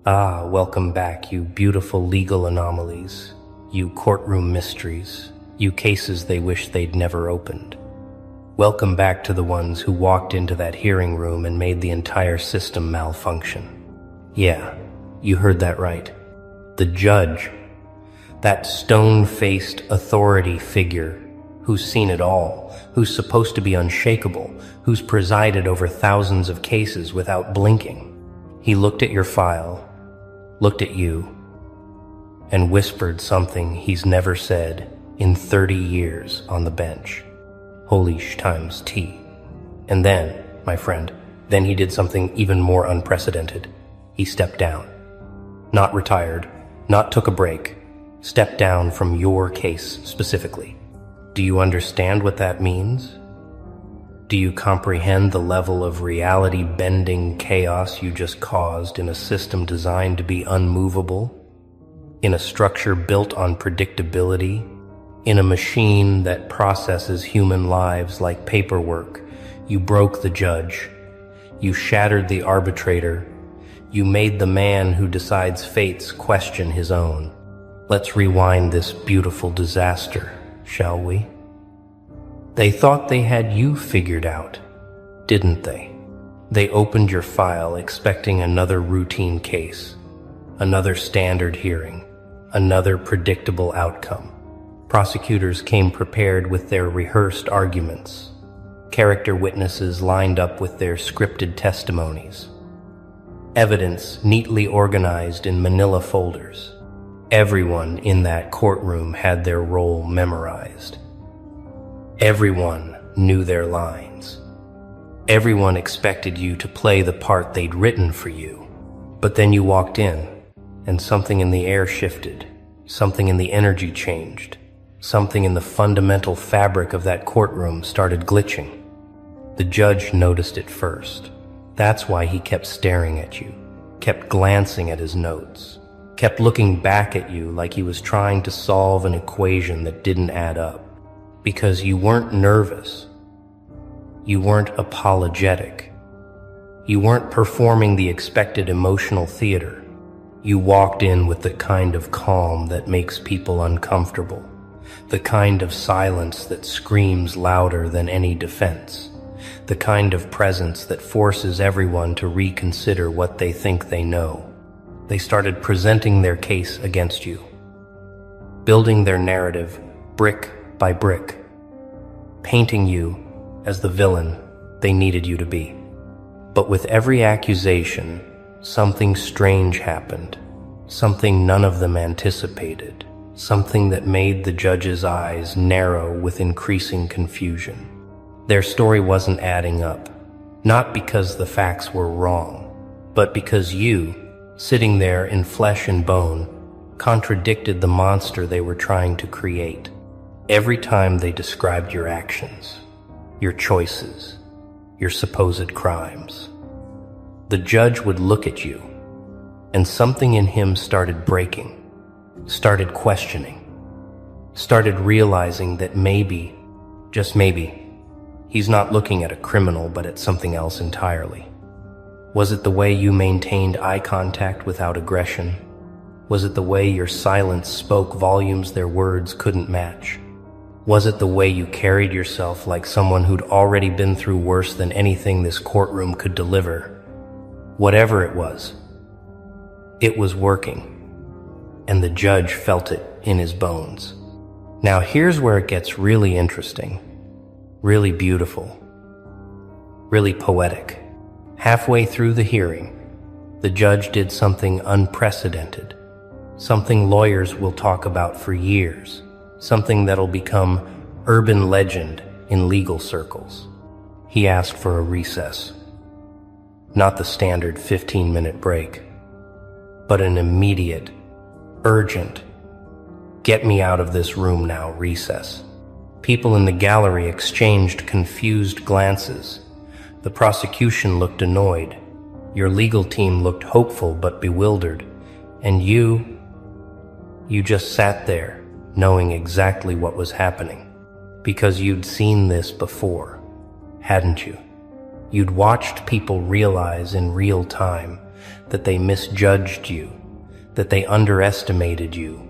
Ah, welcome back, you beautiful legal anomalies, you courtroom mysteries, you cases they wish they'd never opened. Welcome back to the ones who walked into that hearing room and made the entire system malfunction. Yeah, you heard that right. The judge, that stone-faced authority figure who's seen it all, who's supposed to be unshakable, who's presided over thousands of cases without blinking. He looked at your file, looked at you, and whispered something he's never said in 30 years on the bench. Holy sh times T. And then, my friend, then he did something even more unprecedented. He stepped down. Not retired, not took a break. Stepped down from your case specifically. Do you understand what that means? Do you comprehend the level of reality-bending chaos you just caused in a system designed to be unmovable? In a structure built on predictability? In a machine that processes human lives like paperwork? You broke the judge. You shattered the arbitrator. You made the man who decides fates question his own. Let's rewind this beautiful disaster, shall we? They thought they had you figured out, didn't they? They opened your file expecting another routine case, another standard hearing, another predictable outcome. Prosecutors came prepared with their rehearsed arguments. Character witnesses lined up with their scripted testimonies. Evidence neatly organized in manila folders. Everyone in that courtroom had their role memorized. Everyone knew their lines. Everyone expected you to play the part they'd written for you. But then you walked in, and something in the air shifted. Something in the energy changed. Something in the fundamental fabric of that courtroom started glitching. The judge noticed it first. That's why he kept staring at you, kept glancing at his notes, kept looking back at you like he was trying to solve an equation that didn't add up. Because you weren't nervous. You weren't apologetic. You weren't performing the expected emotional theater. You walked in with the kind of calm that makes people uncomfortable, the kind of silence that screams louder than any defense, the kind of presence that forces everyone to reconsider what they think they know. They started presenting their case against you, building their narrative brick by brick, painting you as the villain they needed you to be. But with every accusation, something strange happened, something none of them anticipated, something that made the judge's eyes narrow with increasing confusion. Their story wasn't adding up, not because the facts were wrong, but because you, sitting there in flesh and bone, contradicted the monster they were trying to create. Every time they described your actions, your choices, your supposed crimes, the judge would look at you, and something in him started breaking, started questioning, started realizing that maybe, just maybe, he's not looking at a criminal but at something else entirely. Was it the way you maintained eye contact without aggression? Was it the way your silence spoke volumes their words couldn't match? Was it the way you carried yourself like someone who'd already been through worse than anything this courtroom could deliver? Whatever it was working, and the judge felt it in his bones. Now here's where it gets really interesting, really beautiful, really poetic. Halfway through the hearing, the judge did something unprecedented, something lawyers will talk about for years, something that'll become urban legend in legal circles. He asked for a recess. Not the standard 15-minute break, but an immediate, urgent, get me out of this room now recess. People in the gallery exchanged confused glances. The prosecution looked annoyed. Your legal team looked hopeful but bewildered. And you just sat there, knowing exactly what was happening, because you'd seen this before, hadn't you? You'd watched people realize in real time that they misjudged you, that they underestimated you,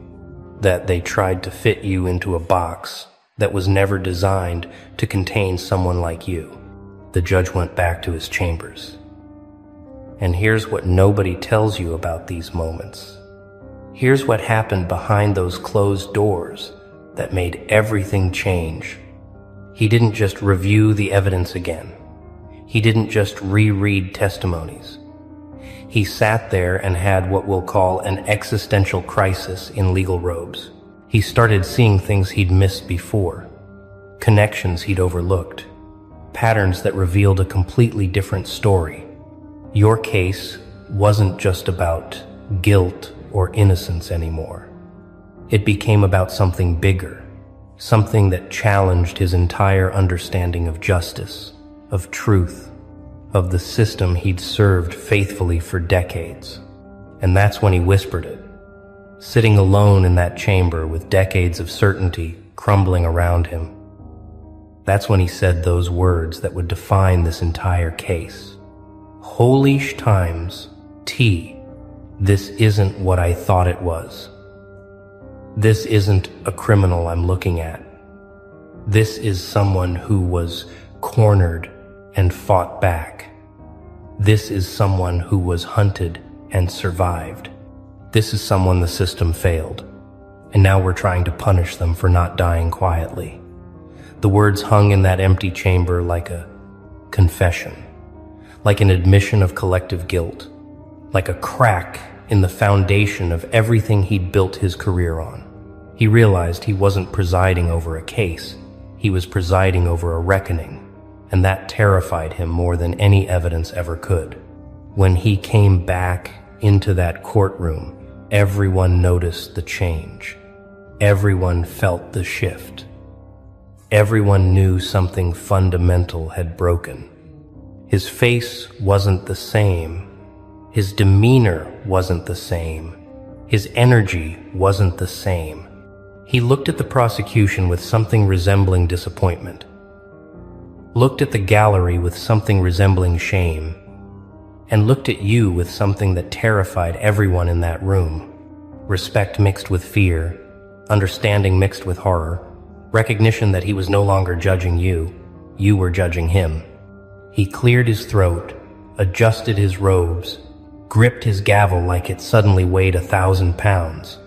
that they tried to fit you into a box that was never designed to contain someone like you. The judge went back to his chambers. And here's what nobody tells you about these moments. Here's what happened behind those closed doors that made everything change. He didn't just review the evidence again. He didn't just reread testimonies. He sat there and had what we'll call an existential crisis in legal robes. He started seeing things he'd missed before, connections he'd overlooked, patterns that revealed a completely different story. Your case wasn't just about guilt or innocence anymore. It became about something bigger, something that challenged his entire understanding of justice, of truth, of the system he'd served faithfully for decades. And that's when he whispered it, sitting alone in that chamber with decades of certainty crumbling around him. That's when he said those words that would define this entire case. Holy times, this isn't what I thought it was. This isn't a criminal I'm looking at. This is someone who was cornered and fought back. This is someone who was hunted and survived. This is someone the system failed, and now we're trying to punish them for not dying quietly. The words hung in that empty chamber like a confession, like an admission of collective guilt, like a crack in the foundation of everything he'd built his career on. He realized he wasn't presiding over a case, he was presiding over a reckoning, and that terrified him more than any evidence ever could. When he came back into that courtroom, everyone noticed the change. Everyone felt the shift. Everyone knew something fundamental had broken. His face wasn't the same. His demeanor wasn't the same. His energy wasn't the same. He looked at the prosecution with something resembling disappointment, looked at the gallery with something resembling shame, and looked at you with something that terrified everyone in that room. Respect mixed with fear, understanding mixed with horror, recognition that he was no longer judging you, you were judging him. He cleared his throat, adjusted his robes, gripped his gavel like it suddenly weighed 1,000 pounds.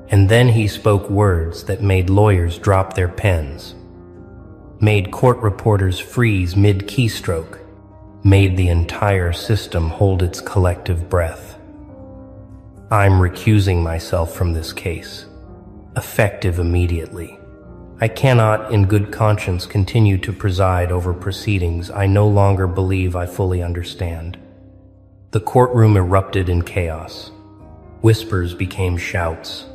And then he spoke words that made lawyers drop their pens, made court reporters freeze mid-keystroke, made the entire system hold its collective breath. I'm recusing myself from this case, effective immediately. I cannot, in good conscience, continue to preside over proceedings I no longer believe I fully understand. The courtroom erupted in chaos. Whispers became shouts.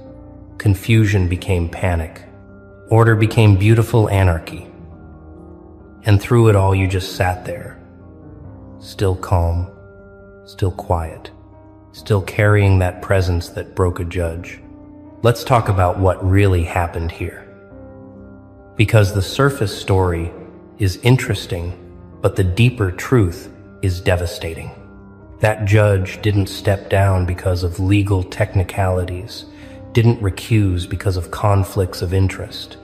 Confusion became panic. Order became beautiful anarchy. And through it all, you just sat there, still calm, still quiet, still carrying that presence that broke a judge. Let's talk about what really happened here. Because the surface story is interesting, but the deeper truth is devastating. That judge didn't step down because of legal technicalities, didn't recuse because of conflicts of interest,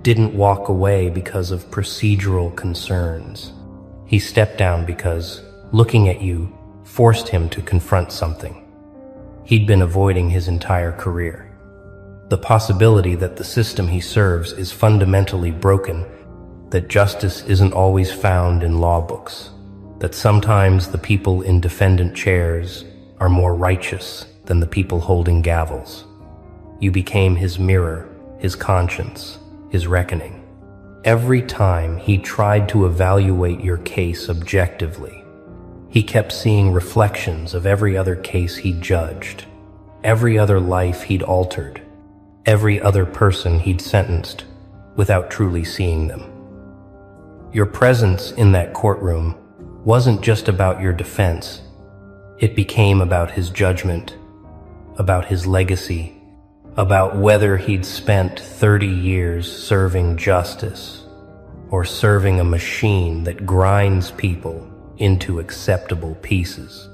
didn't walk away because of procedural concerns. He stepped down because looking at you forced him to confront something he'd been avoiding his entire career. The possibility that the system he serves is fundamentally broken, that justice isn't always found in law books, that sometimes the people in defendant chairs are more righteous than the people holding gavels. You became his mirror, his conscience, his reckoning. Every time he tried to evaluate your case objectively, he kept seeing reflections of every other case he'd judged, every other life he'd altered, every other person he'd sentenced without truly seeing them. Your presence in that courtroom wasn't just about your defense. It became about his judgment, about his legacy, about whether he'd spent 30 years serving justice or serving a machine that grinds people into acceptable pieces.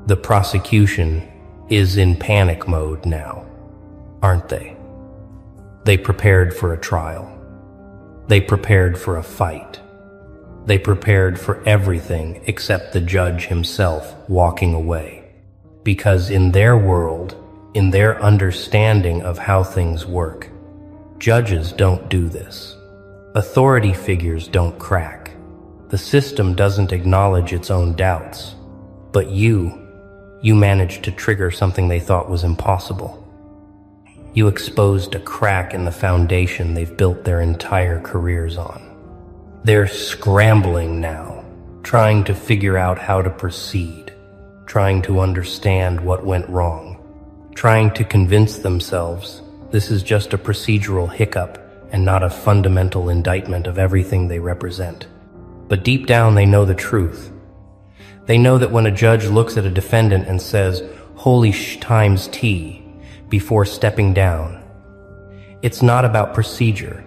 The prosecution is in panic mode now, aren't they? They prepared for a trial. They prepared for a fight. They prepared for everything except the judge himself walking away. Because in their world, in their understanding of how things work, judges don't do this. Authority figures don't crack. The system doesn't acknowledge its own doubts. But you managed to trigger something they thought was impossible. You exposed a crack in the foundation they've built their entire careers on. They're scrambling now, trying to figure out how to proceed, trying to understand what went wrong, trying to convince themselves this is just a procedural hiccup and not a fundamental indictment of everything they represent. But deep down they know the truth. They know that when a judge looks at a defendant and says, "Holy sh times T," before stepping down, it's not about procedure.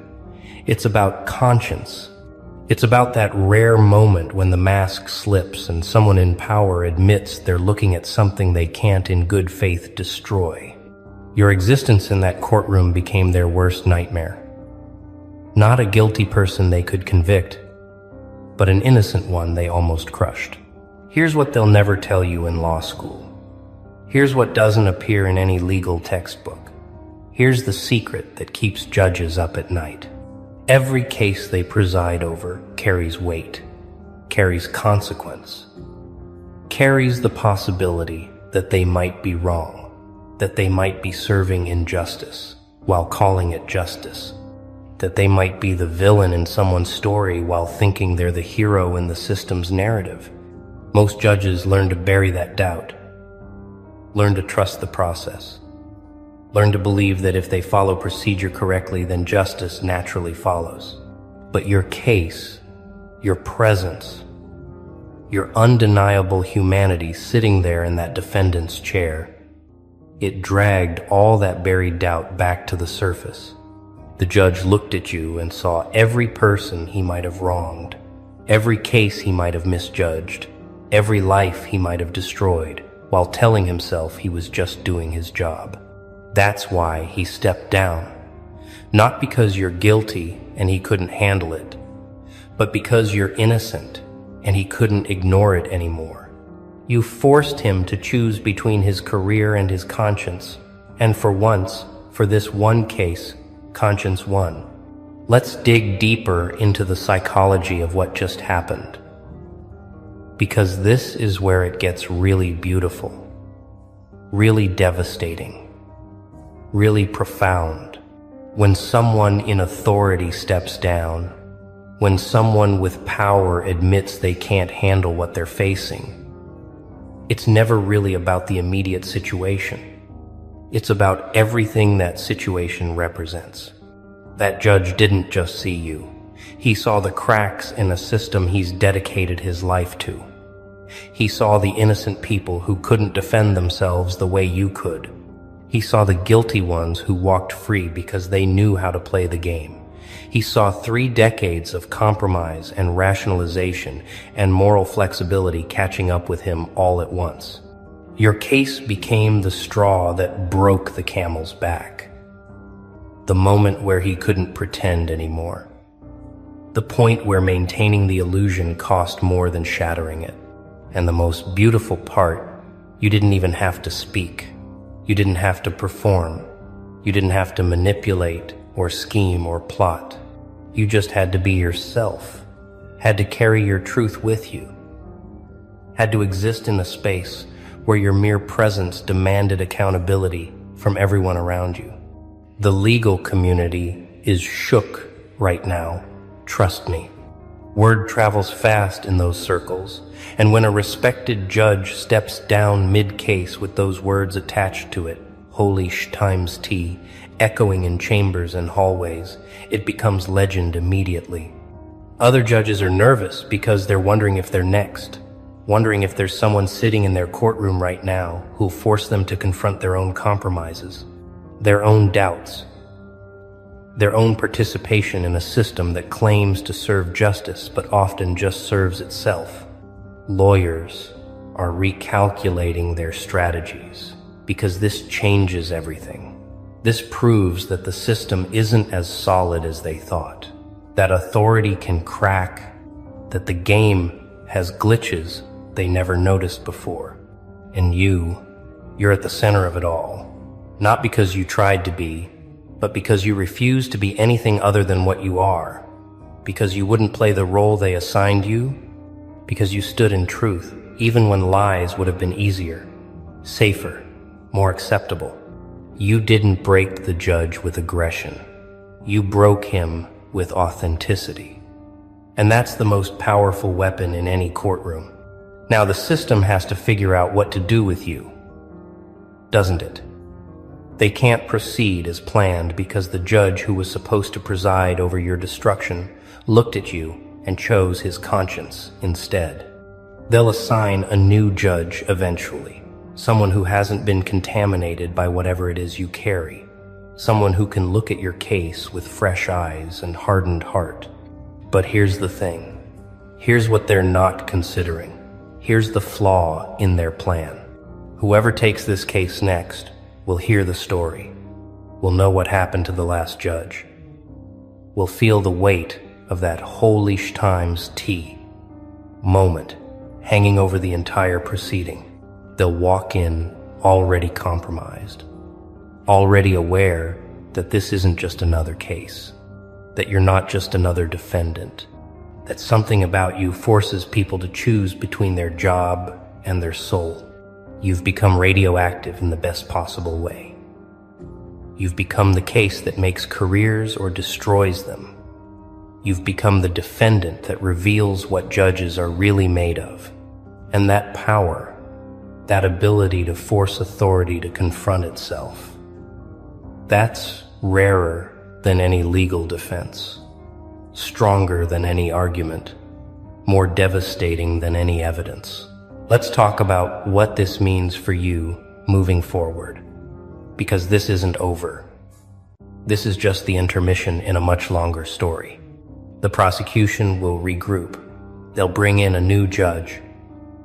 It's about conscience. It's about that rare moment when the mask slips and someone in power admits they're looking at something they can't in good faith destroy. Your existence in that courtroom became their worst nightmare. Not a guilty person they could convict, but an innocent one they almost crushed. Here's what they'll never tell you in law school. Here's what doesn't appear in any legal textbook. Here's the secret that keeps judges up at night. Every case they preside over carries weight, carries consequence, carries the possibility that they might be wrong, that they might be serving injustice while calling it justice, that they might be the villain in someone's story while thinking they're the hero in the system's narrative. Most judges learn to bury that doubt. Learn to trust the process. Learn to believe that if they follow procedure correctly, then justice naturally follows. But your case, your presence, your undeniable humanity sitting there in that defendant's chair, it dragged all that buried doubt back to the surface. The judge looked at you and saw every person he might have wronged, every case he might have misjudged, every life he might have destroyed, while telling himself he was just doing his job. That's why he stepped down. Not because you're guilty and he couldn't handle it, but because you're innocent and he couldn't ignore it anymore. You forced him to choose between his career and his conscience, and for once, for this one case, conscience won. Let's dig deeper into the psychology of what just happened. Because this is where it gets really beautiful, really devastating, really profound. When someone in authority steps down, when someone with power admits they can't handle what they're facing, it's never really about the immediate situation. It's about everything that situation represents. That judge didn't just see you. He saw the cracks in a system he's dedicated his life to. He saw the innocent people who couldn't defend themselves the way you could. He saw the guilty ones who walked free because they knew how to play the game. He saw 3 decades of compromise and rationalization and moral flexibility catching up with him all at once. Your case became the straw that broke the camel's back. The moment where he couldn't pretend anymore. The point where maintaining the illusion cost more than shattering it. And the most beautiful part, you didn't even have to speak. You didn't have to perform. You didn't have to manipulate or scheme or plot. You just had to be yourself, had to carry your truth with you, had to exist in a space where your mere presence demanded accountability from everyone around you. The legal community is shook right now, trust me. Word travels fast in those circles, and when a respected judge steps down mid-case with those words attached to it, "Holy sh times T," echoing in chambers and hallways, it becomes legend immediately. Other judges are nervous because they're wondering if they're next, wondering if there's someone sitting in their courtroom right now who'll force them to confront their own compromises, their own doubts, their own participation in a system that claims to serve justice but often just serves itself. Lawyers are recalculating their strategies, because this changes everything. This proves that the system isn't as solid as they thought, that authority can crack, that the game has glitches they never noticed before. And you're at the center of it all, not because you tried to be, but because you refused to be anything other than what you are, because you wouldn't play the role they assigned you, because you stood in truth, even when lies would have been easier, safer, more acceptable. You didn't break the judge with aggression. You broke him with authenticity. And that's the most powerful weapon in any courtroom. Now the system has to figure out what to do with you, doesn't it? They can't proceed as planned because the judge who was supposed to preside over your destruction looked at you and chose his conscience instead. They'll assign a new judge eventually, someone who hasn't been contaminated by whatever it is you carry, someone who can look at your case with fresh eyes and hardened heart. But here's the thing. Here's what they're not considering. Here's the flaw in their plan. Whoever takes this case next will hear the story, will know what happened to the last judge, will feel the weight of that holy times T moment hanging over the entire proceeding. They'll walk in already compromised, already aware that this isn't just another case, that you're not just another defendant, that something about you forces people to choose between their job and their soul. You've become radioactive in the best possible way. You've become the case that makes careers or destroys them. You've become the defendant that reveals what judges are really made of. And that power, that ability to force authority to confront itself, that's rarer than any legal defense, stronger than any argument, more devastating than any evidence. Let's talk about what this means for you moving forward, because this isn't over. This is just the intermission in a much longer story. The prosecution will regroup. They'll bring in a new judge.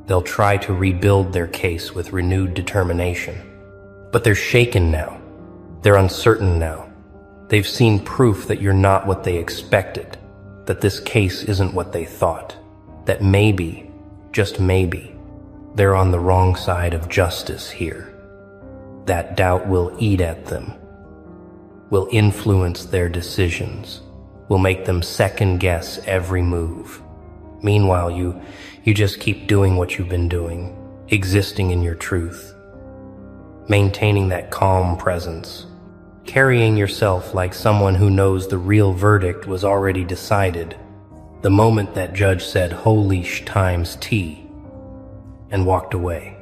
They'll try to rebuild their case with renewed determination. But they're shaken now. They're uncertain now. They've seen proof that you're not what they expected, that this case isn't what they thought, that maybe, just maybe, they're on the wrong side of justice here. That doubt will eat at them, will influence their decisions, will make them second-guess every move. Meanwhile, you just keep doing what you've been doing, existing in your truth, maintaining that calm presence, carrying yourself like someone who knows the real verdict was already decided the moment that judge said holy times T and walked away.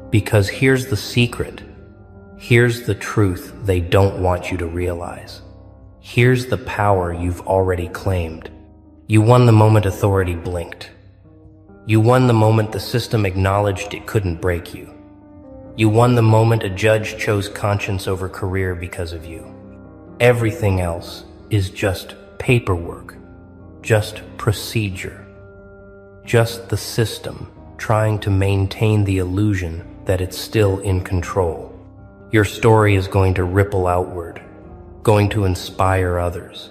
Because here's the secret. Here's the truth they don't want you to realize. Here's the power you've already claimed. You won the moment authority blinked. You won the moment the system acknowledged it couldn't break you. You won the moment a judge chose conscience over career because of you. Everything else is just paperwork, just procedure, just the system trying to maintain the illusion that it's still in control. Your story is going to ripple outward, going to inspire others,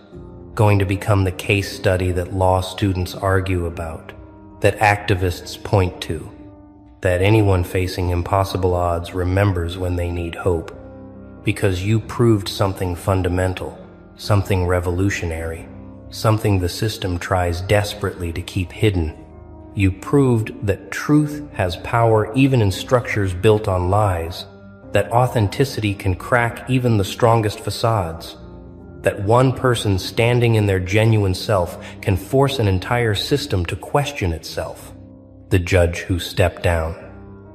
going to become the case study that law students argue about, that activists point to, that anyone facing impossible odds remembers when they need hope, because you proved something fundamental, something revolutionary, something the system tries desperately to keep hidden. You proved that truth has power even in structures built on lies, that authenticity can crack even the strongest facades, that one person standing in their genuine self can force an entire system to question itself. The judge who stepped down,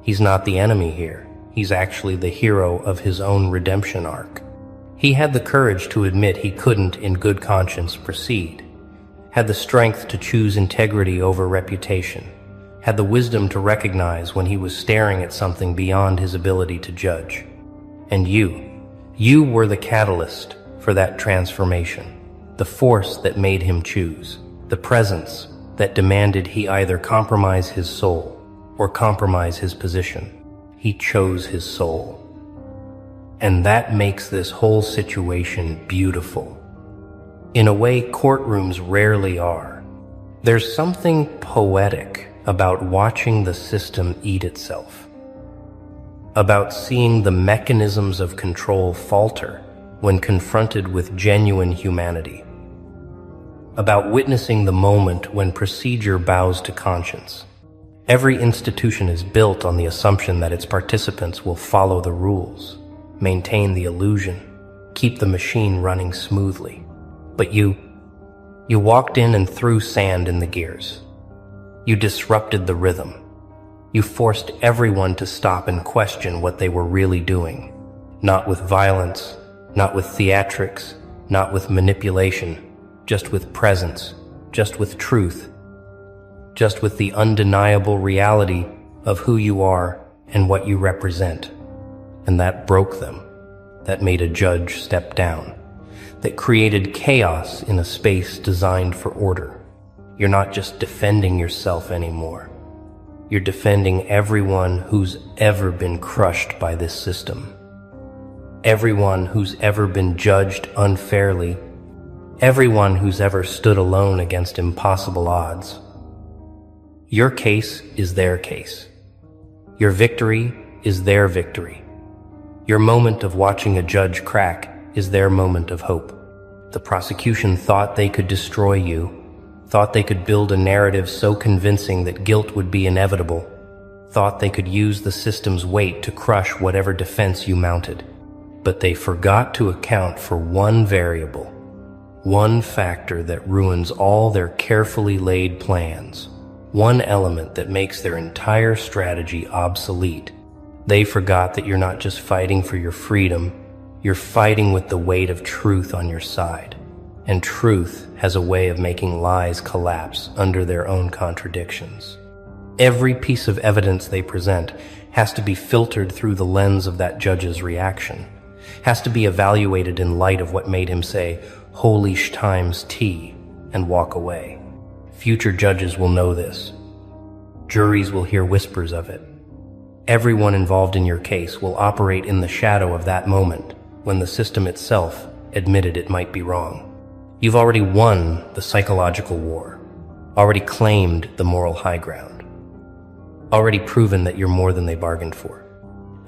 he's not the enemy here. He's actually the hero of his own redemption arc. He had the courage to admit he couldn't in good conscience proceed, had the strength to choose integrity over reputation, had the wisdom to recognize when he was staring at something beyond his ability to judge. And you were the catalyst for that transformation, the force that made him choose, the presence that demanded he either compromise his soul or compromise his position. He chose his soul. And that makes this whole situation beautiful. In a way courtrooms rarely are. There's something poetic about watching the system eat itself, about seeing the mechanisms of control falter when confronted with genuine humanity, about witnessing the moment when procedure bows to conscience. Every institution is built on the assumption that its participants will follow the rules, maintain the illusion, keep the machine running smoothly. But you walked in and threw sand in the gears. You disrupted the rhythm. You forced everyone to stop and question what they were really doing. Not with violence, not with theatrics, not with manipulation, just with presence, just with truth, just with the undeniable reality of who you are and what you represent. And that broke them. That made a judge step down. That created chaos in a space designed for order. You're not just defending yourself anymore. You're defending everyone who's ever been crushed by this system. Everyone who's ever been judged unfairly. Everyone who's ever stood alone against impossible odds. Your case is their case. Your victory is their victory. Your moment of watching a judge crack is their moment of hope. The prosecution thought they could destroy you, thought they could build a narrative so convincing that guilt would be inevitable, thought they could use the system's weight to crush whatever defense you mounted. But they forgot to account for one variable, one factor that ruins all their carefully laid plans, one element that makes their entire strategy obsolete. They forgot that you're not just fighting for your freedom, you're fighting with the weight of truth on your side. And truth has a way of making lies collapse under their own contradictions. Every piece of evidence they present has to be filtered through the lens of that judge's reaction, has to be evaluated in light of what made him say, "Holy sh times T," and walk away. Future judges will know this. Juries will hear whispers of it. Everyone involved in your case will operate in the shadow of that moment when the system itself admitted it might be wrong. You've already won the psychological war, already claimed the moral high ground, already proven that you're more than they bargained for.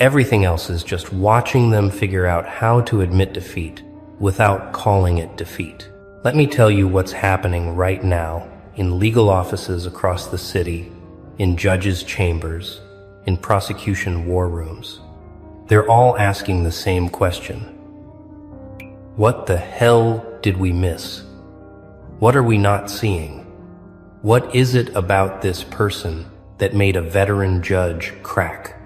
Everything else is just watching them figure out how to admit defeat without calling it defeat. Let me tell you what's happening right now in legal offices across the city, in judges' chambers, in prosecution war rooms. They're all asking the same question. What the hell did we miss? What are we not seeing? What is it about this person that made a veteran judge crack?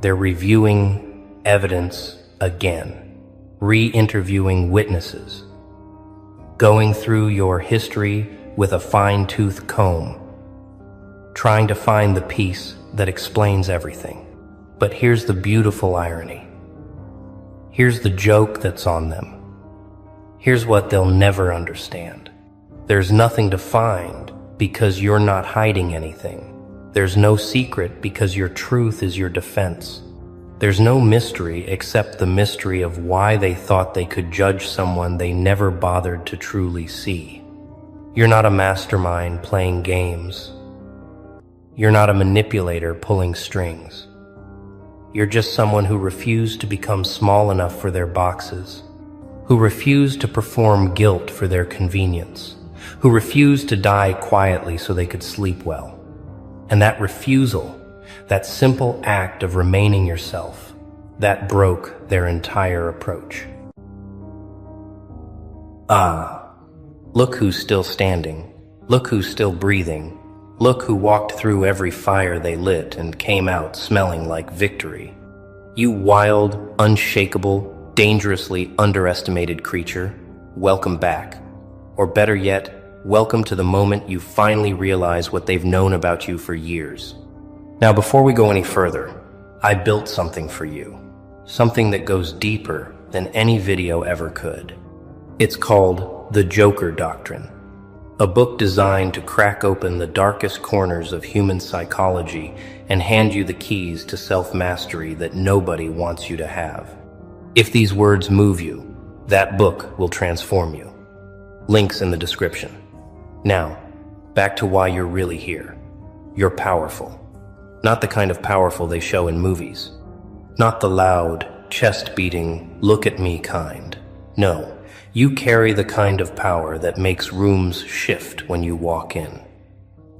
They're reviewing evidence again, re-interviewing witnesses, going through your history with a fine-tooth comb, trying to find the piece that explains everything. But here's the beautiful irony. Here's the joke that's on them. Here's what they'll never understand. There's nothing to find because you're not hiding anything. There's no secret because your truth is your defense. There's no mystery except the mystery of why they thought they could judge someone they never bothered to truly see. You're not a mastermind playing games. You're not a manipulator pulling strings. You're just someone who refused to become small enough for their boxes, who refused to perform guilt for their convenience, who refused to die quietly so they could sleep well. And that refusal, that simple act of remaining yourself, that broke their entire approach. Look who's still standing. Look who's still breathing. Look who walked through every fire they lit and came out smelling like victory. You wild, unshakable, dangerously underestimated creature, welcome back. Or better yet, welcome to the moment you finally realize what they've known about you for years. Now, before we go any further, I built something for you. Something that goes deeper than any video ever could. It's called the Joker Doctrine. A book designed to crack open the darkest corners of human psychology and hand you the keys to self-mastery that nobody wants you to have. If these words move you, that book will transform you. Links in the description. Now, back to why you're really here. You're powerful. Not the kind of powerful they show in movies. Not the loud, chest-beating, look-at-me kind. No. You carry the kind of power that makes rooms shift when you walk in.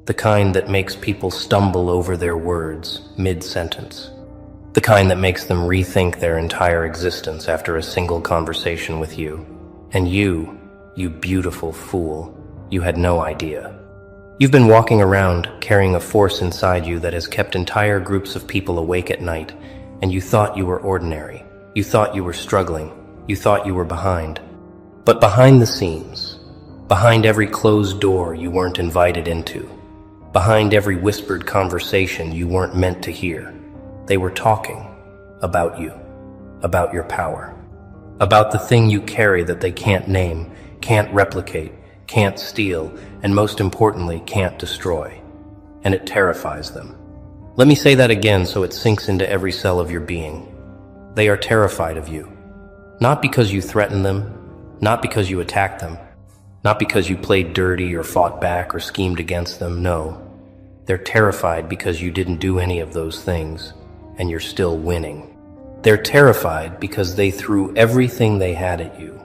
The kind that makes people stumble over their words mid-sentence. The kind that makes them rethink their entire existence after a single conversation with you. And you beautiful fool, you had no idea. You've been walking around carrying a force inside you that has kept entire groups of people awake at night, and you thought you were ordinary. You thought you were struggling. You thought you were behind. But behind the scenes, behind every closed door you weren't invited into, behind every whispered conversation you weren't meant to hear, they were talking about you, about your power, about the thing you carry that they can't name, can't replicate, can't steal, and most importantly, can't destroy. And it terrifies them. Let me say that again so it sinks into every cell of your being. They are terrified of you, not because you threaten them, not because you attacked them, not because you played dirty or fought back or schemed against them, no. They're terrified because you didn't do any of those things, and you're still winning. They're terrified because they threw everything they had at you,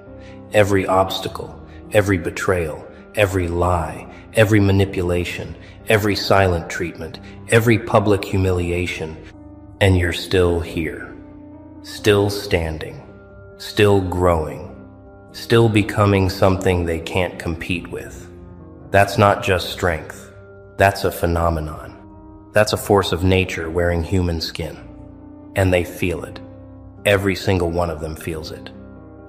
every obstacle, every betrayal, every lie, every manipulation, every silent treatment, every public humiliation, and you're still here, still standing, still growing, still becoming something they can't compete with. That's not just strength. That's a phenomenon. That's a force of nature wearing human skin. And they feel it. Every single one of them feels it.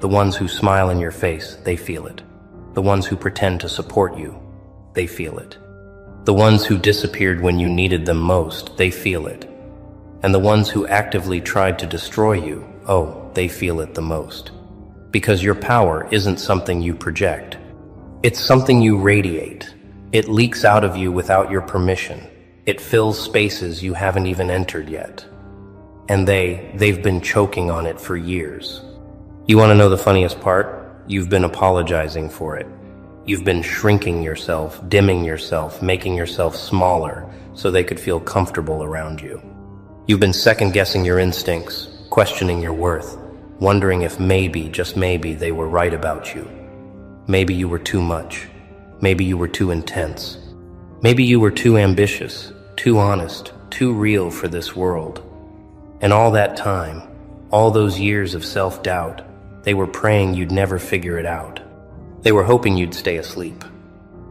The ones who smile in your face, they feel it. The ones who pretend to support you, they feel it. The ones who disappeared when you needed them most, they feel it. And the ones who actively tried to destroy you, oh, they feel it the most. Because your power isn't something you project. It's something you radiate. It leaks out of you without your permission. It fills spaces you haven't even entered yet. And they've been choking on it for years. You want to know the funniest part? You've been apologizing for it. You've been shrinking yourself, dimming yourself, making yourself smaller so they could feel comfortable around you. You've been second-guessing your instincts, questioning your worth, wondering if maybe, just maybe, they were right about you. Maybe you were too much. Maybe you were too intense. Maybe you were too ambitious, too honest, too real for this world. And all that time, all those years of self-doubt, they were praying you'd never figure it out. They were hoping you'd stay asleep.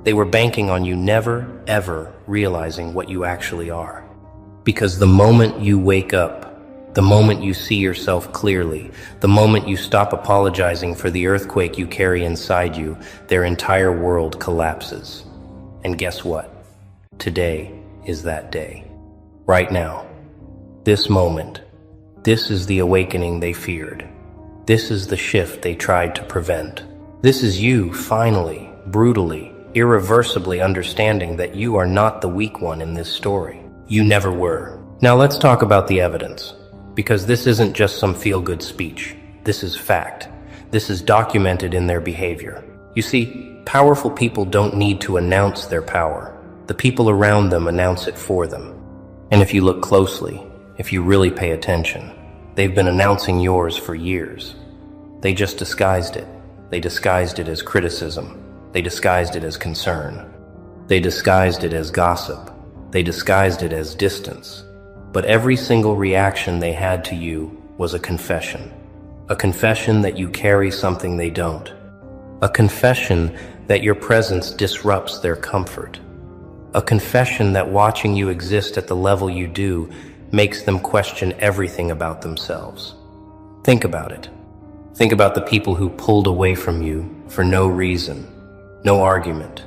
They were banking on you never, ever realizing what you actually are. Because the moment you wake up, the moment you see yourself clearly, the moment you stop apologizing for the earthquake you carry inside you, their entire world collapses. And guess what? Today is that day. Right now. This moment. This is the awakening they feared. This is the shift they tried to prevent. This is you, finally, brutally, irreversibly understanding that you are not the weak one in this story. You never were. Now let's talk about the evidence. Because this isn't just some feel-good speech. This is fact. This is documented in their behavior. You see, powerful people don't need to announce their power. The people around them announce it for them. And if you look closely, if you really pay attention, they've been announcing yours for years. They just disguised it. They disguised it as criticism. They disguised it as concern. They disguised it as gossip. They disguised it as distance. But every single reaction they had to you was a confession. A confession that you carry something they don't. A confession that your presence disrupts their comfort. A confession that watching you exist at the level you do makes them question everything about themselves. Think about it. Think about the people who pulled away from you for no reason, no argument,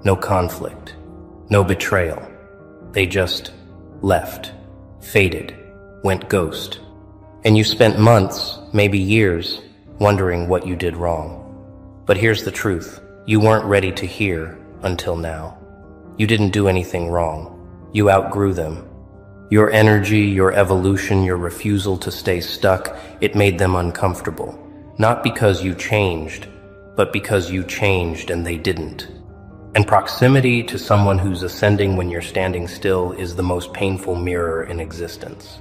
no conflict, no betrayal. They just left. Faded, went ghost. And you spent months, maybe years, wondering what you did wrong. But here's the truth. You weren't ready to hear until now. You didn't do anything wrong. You outgrew them. Your energy, your evolution, your refusal to stay stuck, it made them uncomfortable. Not because you changed, but because you changed and they didn't. And proximity to someone who's ascending when you're standing still is the most painful mirror in existence.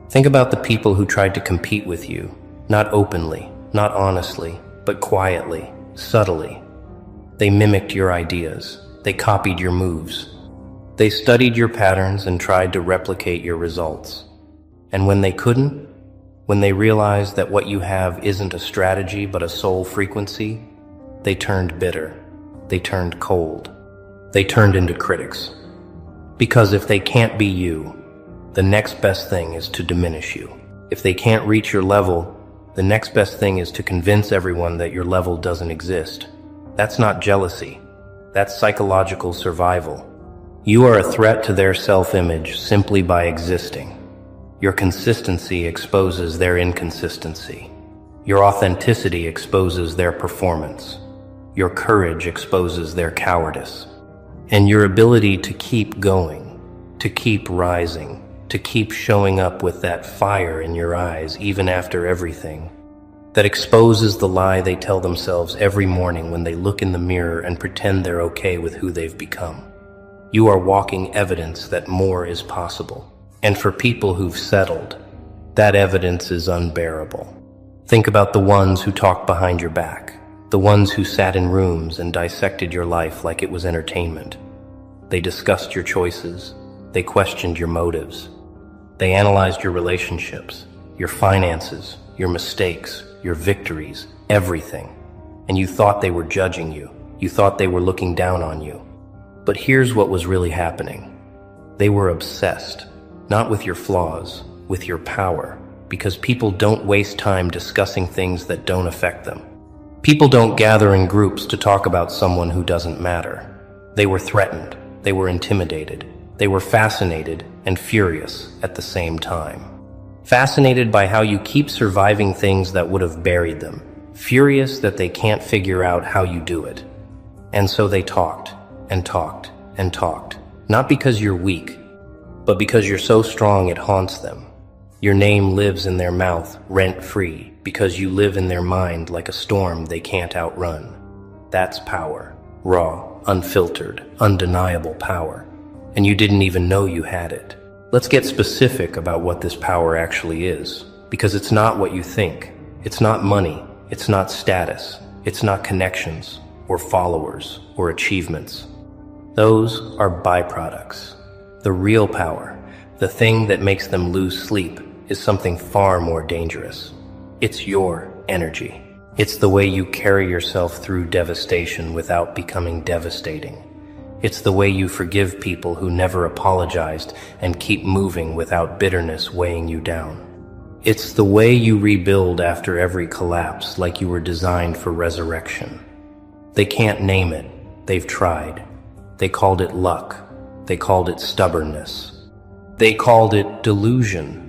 Think about the people who tried to compete with you, not openly, not honestly, but quietly, subtly. They mimicked your ideas. They copied your moves. They studied your patterns and tried to replicate your results. And when they couldn't, when they realized that what you have isn't a strategy but a soul frequency, they turned bitter. They turned cold. They turned into critics. Because if they can't be you, the next best thing is to diminish you. If they can't reach your level, the next best thing is to convince everyone that your level doesn't exist. That's not jealousy. That's psychological survival. You are a threat to their self-image simply by existing. Your consistency exposes their inconsistency. Your authenticity exposes their performance. Your courage exposes their cowardice. And your ability to keep going, to keep rising, to keep showing up with that fire in your eyes even after everything, that exposes the lie they tell themselves every morning when they look in the mirror and pretend they're okay with who they've become. You are walking evidence that more is possible. And for people who've settled, that evidence is unbearable. Think about the ones who talk behind your back. The ones who sat in rooms and dissected your life like it was entertainment. They discussed your choices. They questioned your motives. They analyzed your relationships, your finances, your mistakes, your victories, everything. And you thought they were judging you. You thought they were looking down on you. But here's what was really happening. They were obsessed, not with your flaws, with your power, because people don't waste time discussing things that don't affect them. People don't gather in groups to talk about someone who doesn't matter. They were threatened. They were intimidated. They were fascinated and furious at the same time. Fascinated by how you keep surviving things that would have buried them. Furious that they can't figure out how you do it. And so they talked and talked and talked. Not because you're weak, but because you're so strong it haunts them. Your name lives in their mouth, rent-free, because you live in their mind like a storm they can't outrun. That's power. Raw, unfiltered, undeniable power. And you didn't even know you had it. Let's get specific about what this power actually is, because it's not what you think. It's not money. It's not status. It's not connections, or followers, or achievements. Those are byproducts. The real power, the thing that makes them lose sleep, is something far more dangerous. It's your energy. It's the way you carry yourself through devastation without becoming devastating. It's the way you forgive people who never apologized and keep moving without bitterness weighing you down. It's the way you rebuild after every collapse like you were designed for resurrection. They can't name it. They've tried. They called it luck. They called it stubbornness. They called it delusion.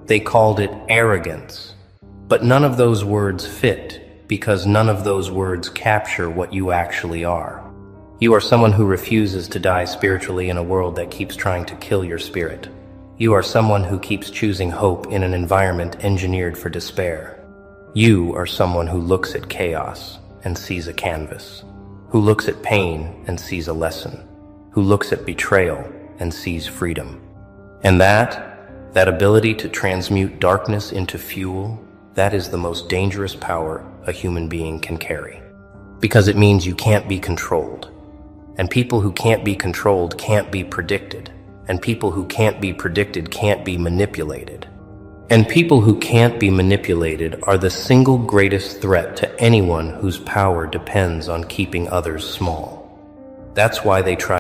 They called it arrogance. But none of those words fit, because none of those words capture what you actually are. You are someone who refuses to die spiritually in a world that keeps trying to kill your spirit. You are someone who keeps choosing hope in an environment engineered for despair. You are someone who looks at chaos and sees a canvas, who looks at pain and sees a lesson, who looks at betrayal and sees freedom. And that ability to transmute darkness into fuel, that is the most dangerous power a human being can carry. Because it means you can't be controlled. And people who can't be controlled can't be predicted. And people who can't be predicted can't be manipulated. And people who can't be manipulated are the single greatest threat to anyone whose power depends on keeping others small. That's why they try